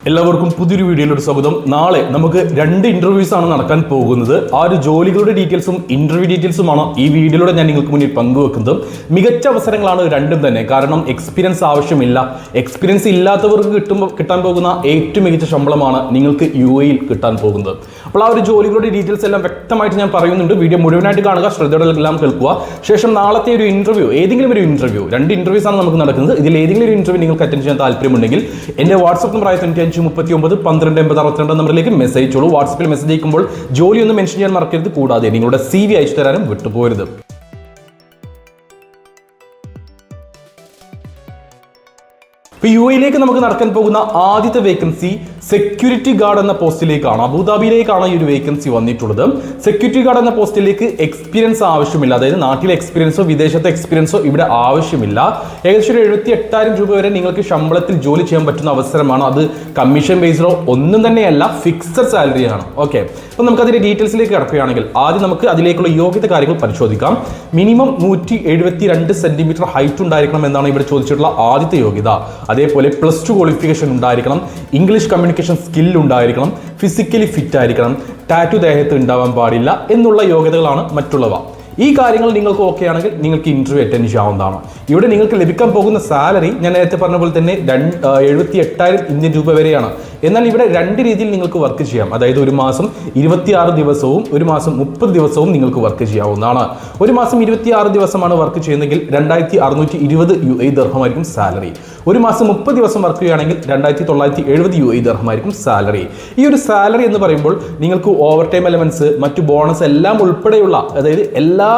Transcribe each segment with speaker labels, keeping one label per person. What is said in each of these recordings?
Speaker 1: എല്ലാവർക്കും പുതിയൊരു വീഡിയോയിലോട്ട് സ്വാഗതം. നാളെ നമുക്ക് 2 ഇന്റർവ്യൂസ് ആണ് നടക്കാൻ പോകുന്നത്. ആ ഒരു ജോലികളുടെ ഡീറ്റെയിൽസും ഇന്റർവ്യൂ ഡീറ്റെയിൽസുമാണ് ഈ വീഡിയോയിലൂടെ ഞാൻ നിങ്ങൾക്ക് മുന്നിൽ പങ്കുവെക്കുന്നത്. മികച്ച അവസരങ്ങളാണ് രണ്ടും തന്നെ. കാരണം എക്സ്പീരിയൻസ് ആവശ്യമില്ല. എക്സ്പീരിയൻസ് ഇല്ലാത്തവർക്ക് കിട്ടാൻ പോകുന്ന ഏറ്റവും മികച്ച ശമ്പളമാണ് നിങ്ങൾക്ക് UAE കിട്ടാൻ പോകുന്നത്. അപ്പോൾ ആ ഒരു ജോലികളുടെ ഡീറ്റെയിൽസ് എല്ലാം വ്യക്തമായിട്ട് ഞാൻ പറയുന്നുണ്ട്. വീഡിയോ മുഴുവനായിട്ട് കാണുക, ശ്രദ്ധയോടെ എല്ലാം കേൾക്കുക. ശേഷം നാളത്തെ ഒരു ഇന്റർവ്യൂ, ഏതെങ്കിലും ഒരു ഇന്റർവ്യൂ, 2 ഇന്റർവ്യൂസ് ആണ് നമുക്ക് നടക്കുന്നത്. ഇതിൽ ഏതെങ്കിലും ഒരു ഇന്റർവ്യൂ നിങ്ങൾക്ക് അറ്റൻഡ് ചെയ്യാൻ താല്പര്യമുണ്ടെങ്കിൽ എൻ്റെ വാട്സ്ആപ്പ് നമ്പർ 9539 നമ്പറിലേക്ക് മെസ്സേജ് അയച്ചോളൂ. വാട്സ്ആപ്പിൽ മെസ്സേജ് അയക്കുമ്പോൾ ജോലി ഒന്ന് മെൻഷൻ ചെയ്യാൻ മറക്കരുത്. കൂടാതെ നിങ്ങളുടെ CV അയച്ചു തരാനും വിട്ടുപോകരുത്. ഇപ്പോൾ UAE നമുക്ക് നടക്കാൻ പോകുന്ന ആദ്യത്തെ വേക്കൻസി സെക്യൂരിറ്റി ഗാർഡ് എന്ന പോസ്റ്റിലേക്കാണ്. അബുദാബിയിലേക്കാണ് ഈ ഒരു വേക്കൻസി വന്നിട്ടുള്ളത്. സെക്യൂരിറ്റി ഗാർഡ് എന്ന പോസ്റ്റിലേക്ക് എക്സ്പീരിയൻസ് ആവശ്യമില്ല. അതായത് നാട്ടിലെ എക്സ്പീരിയൻസോ വിദേശത്തെ എക്സ്പീരിയൻസോ ഇവിടെ ആവശ്യമില്ല. ഏകദേശം 78,000 രൂപ വരെ നിങ്ങൾക്ക് ശമ്പളത്തിൽ ജോലി ചെയ്യാൻ പറ്റുന്ന അവസരമാണ്. അത് കമ്മീഷൻ ബേസ്ഡോ ഒന്നും തന്നെയല്ല, ഫിക്സഡ് സാലറിയാണ്. ഓക്കെ, അപ്പോൾ നമുക്ക് അതിന്റെ ഡീറ്റെയിൽസിലേക്ക് കിടക്കുകയാണെങ്കിൽ ആദ്യം നമുക്ക് അതിലേക്കുള്ള യോഗ്യത കാര്യങ്ങൾ പരിശോധിക്കാം. മിനിമം 172 സെന്റിമീറ്റർ ഹൈറ്റ് ഉണ്ടായിരിക്കണം എന്നാണ് ഇവിടെ ചോദിച്ചിട്ടുള്ള ആദ്യത്തെ യോഗ്യത. അതേപോലെ +2 ക്വാളിഫിക്കേഷൻ ഉണ്ടായിരിക്കണം, ഇംഗ്ലീഷ് കമ്മ്യൂണിക്കേഷൻ സ്കിൽ ഉണ്ടായിരിക്കണം, ഫിസിക്കലി ഫിറ്റ് ആയിരിക്കണം, ടാറ്റു ദേഹത്ത് ഉണ്ടാവാൻ പാടില്ല എന്നുള്ള യോഗ്യതകളാണ് മറ്റുള്ളവ. ഈ കാര്യങ്ങൾ നിങ്ങൾക്ക് ഓക്കെ ആണെങ്കിൽ നിങ്ങൾക്ക് ഇന്റർവ്യൂ അറ്റൻഡ് ചെയ്യാവുന്നതാണ്. ഇവിടെ നിങ്ങൾക്ക് ലഭിക്കാൻ പോകുന്ന സാലറി ഞാൻ നേരത്തെ പറഞ്ഞ പോലെ തന്നെ 78,000 ഇന്ത്യൻ രൂപ വരെയാണ്. എന്നാൽ ഇവിടെ 2 രീതിയിൽ നിങ്ങൾക്ക് വർക്ക് ചെയ്യാം. അതായത് ഒരു മാസം 26 ദിവസവും ഒരു മാസം 30 ദിവസവും നിങ്ങൾക്ക് വർക്ക് ചെയ്യാവുന്നതാണ്. ഒരു മാസം 26 ദിവസമാണ് വർക്ക് ചെയ്യുന്നതെങ്കിൽ 2,620 UAE ദിർഹമായിരിക്കും സാലറി. ഒരു മാസം 30 ദിവസം വർക്ക് ചെയ്യുകയാണെങ്കിൽ 2,970 UAE ദിർഹമായിരിക്കും സാലറി. ഈ ഒരു സാലറി എന്ന് പറയുമ്പോൾ നിങ്ങൾക്ക് ഓവർ ടൈം എലവൻസ്, മറ്റു ബോണസ് എല്ലാം ഉൾപ്പെടെയുള്ള, അതായത് എല്ലാ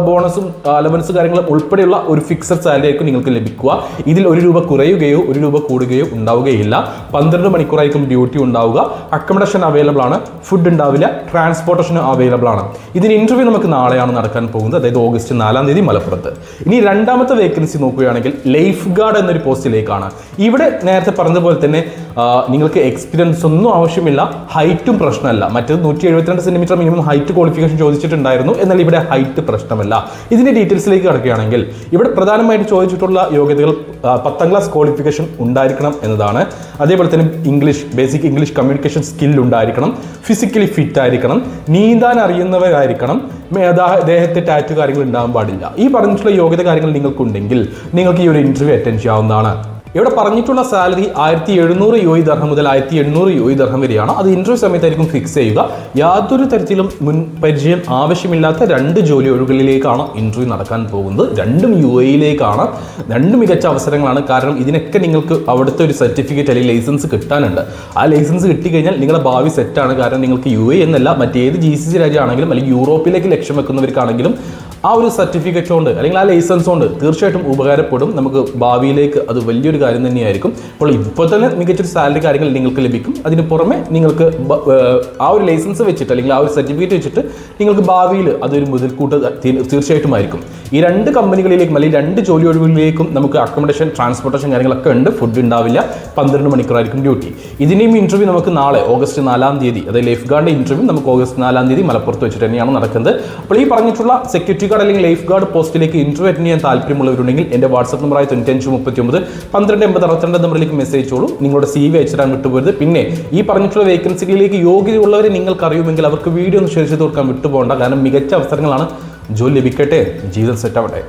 Speaker 1: ബോണസും അലവൻസ് കാര്യങ്ങളും ഉൾപ്പെടെയുള്ള ഒരു ഫിക്സഡ് സാലറി ആയിരിക്കും നിങ്ങൾക്ക് ലഭിക്കുക. ഇതിൽ 1 രൂപ കുറയുകയോ 1 രൂപ കൂടുകയോ ഉണ്ടാവുകയില്ല. 12 മണിക്കൂറായിരിക്കും ഡ്യൂട്ടി ഉണ്ടാവുക. അക്കോമഡേഷൻ അവൈലബിൾ ആണ്, ഫുഡ് ഉണ്ടാവില്ല, ട്രാൻസ്പോർട്ടേഷൻ അവൈലബിൾ ആണ്. ഇതിന് ഇന്റർവ്യൂ നമുക്ക് നാളെയാണ് നടക്കാൻ പോകുന്നത്, അതായത് ഓഗസ്റ്റ് 4-ാം തീയതി മലപ്പുറത്ത്. ഇനി രണ്ടാമത്തെ വേക്കൻസി നോക്കുകയാണെങ്കിൽ ലൈഫ് ഗാർഡ് എന്നൊരു പോസ്റ്റിലേക്കാണ്. ഇവിടെ നേരത്തെ പറഞ്ഞതുപോലെ തന്നെ നിങ്ങൾക്ക് എക്സ്പീരിയൻസ് ഒന്നും ആവശ്യമില്ല, ഹൈറ്റും പ്രശ്നമല്ല. മറ്റേത് 172 സെന്റിമീറ്റർ മിനിമം ഹൈറ്റ് ക്വാളിഫിക്കേഷൻ ചോദിച്ചിട്ടുണ്ടായിരുന്നു. എന്നാൽ ഇവിടെ ഹൈറ്റ് പ്രശ്നമല്ല. ഇതിന്റെ ഡീറ്റെയിൽസിലേക്ക് കിടക്കുകയാണെങ്കിൽ ഇവിടെ പ്രധാനമായിട്ട് ചോദിച്ചിട്ടുള്ള യോഗ്യതകൾ 10ാം ക്ലാസ് ക്വാളിഫിക്കേഷൻ ഉണ്ടായിരിക്കണം എന്നതാണ്. അതേപോലെ തന്നെ ബേസിക് ഇംഗ്ലീഷ് കമ്മ്യൂണിക്കേഷൻ സ്കിൽ ഉണ്ടായിരിക്കണം, ഫിസിക്കലി ഫിറ്റ് ആയിരിക്കണം, നീന്താൻ അറിയുന്നവരായിരിക്കണം, ദേഹത്തെ ടാറ്റു കാര്യങ്ങൾ ഉണ്ടാകാൻ പാടില്ല. ഈ പറഞ്ഞിട്ടുള്ള യോഗ്യത കാര്യങ്ങൾ നിങ്ങൾക്കുണ്ടെങ്കിൽ നിങ്ങൾക്ക് ഈ ഒരു ഇന്റർവ്യൂ അറ്റൻഡ് ചെയ്യാവുന്നതാണ്. ഇവിടെ പറഞ്ഞിട്ടുള്ള സാലറി 1,700 UAE ദിർഹം മുതൽ 1,800 UAE ദിർഹം വരെയാണ്. അത് ഇന്റർവ്യൂ സമയത്തായിരിക്കും ഫിക്സ് ചെയ്യുക. യാതൊരു തരത്തിലും മുൻ പരിചയം ആവശ്യമില്ലാത്ത 2 ജോലി ഒഴിവുകളിലേക്കാണ് ഇന്റർവ്യൂ നടക്കാൻ പോകുന്നത്. 2ഉം UAEയിലേക്കാണ്. 2 മികച്ച അവസരങ്ങളാണ്. കാരണം ഇതിനൊക്കെ നിങ്ങൾക്ക് അവിടുത്തെ ഒരു സർട്ടിഫിക്കറ്റ് അല്ലെങ്കിൽ ലൈസൻസ് കിട്ടാനുണ്ട്. ആ ലൈസൻസ് കിട്ടിക്കഴിഞ്ഞാൽ നിങ്ങളുടെ ഭാവി സെറ്റാണ്. കാരണം നിങ്ങൾക്ക് UAE എന്നല്ല, മറ്റേത് GCC രാജ്യമാണെങ്കിലും അല്ലെങ്കിൽ യൂറോപ്പിലേക്ക് ലക്ഷ്യം വെക്കുന്നവർക്കാണെങ്കിലും ആ ഒരു സർട്ടിഫിക്കറ്റ് കൊണ്ട് അല്ലെങ്കിൽ ആ ലൈസൻസ് കൊണ്ട് തീർച്ചയായിട്ടും ഉപകാരപ്പെടും. നമുക്ക് ഭാവിയിലേക്ക് അത് വലിയൊരു കാര്യം തന്നെയായിരിക്കും. അപ്പോൾ ഇപ്പോൾ തന്നെ മികച്ചൊരു സാലറി കാര്യങ്ങൾ നിങ്ങൾക്ക് ലഭിക്കും. അതിന് പുറമെ നിങ്ങൾക്ക് ആ ഒരു ലൈസൻസ് വെച്ചിട്ട് അല്ലെങ്കിൽ ആ ഒരു സർട്ടിഫിക്കറ്റ് വെച്ചിട്ട് നിങ്ങൾക്ക് ഭാവിയിൽ അതൊരു മുതൽക്കൂട്ട് തീർച്ചയായിട്ടും ആയിരിക്കും. ഈ 2 കമ്പനികളിലേക്കും അല്ലെങ്കിൽ 2 ജോലി ഒഴിവുകളിലേക്കും നമുക്ക് അക്കോമഡേഷൻ, ട്രാൻസ്പോർട്ടേഷൻ കാര്യങ്ങളൊക്കെ ഉണ്ട്. ഫുഡ് ഉണ്ടാവില്ല, 12 മണിക്കൂറായിരിക്കും ഡ്യൂട്ടി. ഇതിനെയും ഇന്റർവ്യൂ നമുക്ക് നാളെ ഓഗസ്റ്റ് 4-ാം തീയതി, അതായത് ലൈഫ് ഗാർഡിന്റെ ഇന്റർവ്യൂ നമുക്ക് ഓഗസ്റ്റ് 4-ാം തീയതി മലപ്പുറത്ത് വെച്ചിട്ട് തന്നെയാണ് നടക്കുന്നത്. അപ്പോൾ ഈ പറഞ്ഞിട്ടുള്ള സെക്യൂരിറ്റി ഗാർഡ് അല്ലെങ്കിൽ ലൈഫ് ഗാർഡ് പോസ്റ്റിലേക്ക് ഇന്റർവ്യൂ അറ്റൻഡ് ചെയ്യാൻ താല്പര്യമുള്ളവരുണ്ടെങ്കിൽ എൻ്റെ വാട്സ്ആപ്പ് നമ്പർ 9539 നമ്പറിലേക്ക് മെസ്സേജ് അയച്ചോളൂ. നിങ്ങളുടെ CV അയച്ചു തരാൻ വിട്ടുപോകരുത്. പിന്നെ ഈ പറഞ്ഞിട്ടുള്ള വേക്കൻസികളിലേക്ക് യോഗ്യതയുള്ളവരെ നിങ്ങൾക്ക് അറിയുമെങ്കിൽ അവർക്ക് വീഡിയോ ഒന്ന് ഷെയർ ചെയ്ത് കൊടുക്കാൻ വിട്ടുപോകണ്ട. കാരണം മികച്ച അവസരങ്ങളാണ്. ജോലി ലഭിക്കട്ടെ, ജീവിതം സെറ്റ് ആവട്ടെ.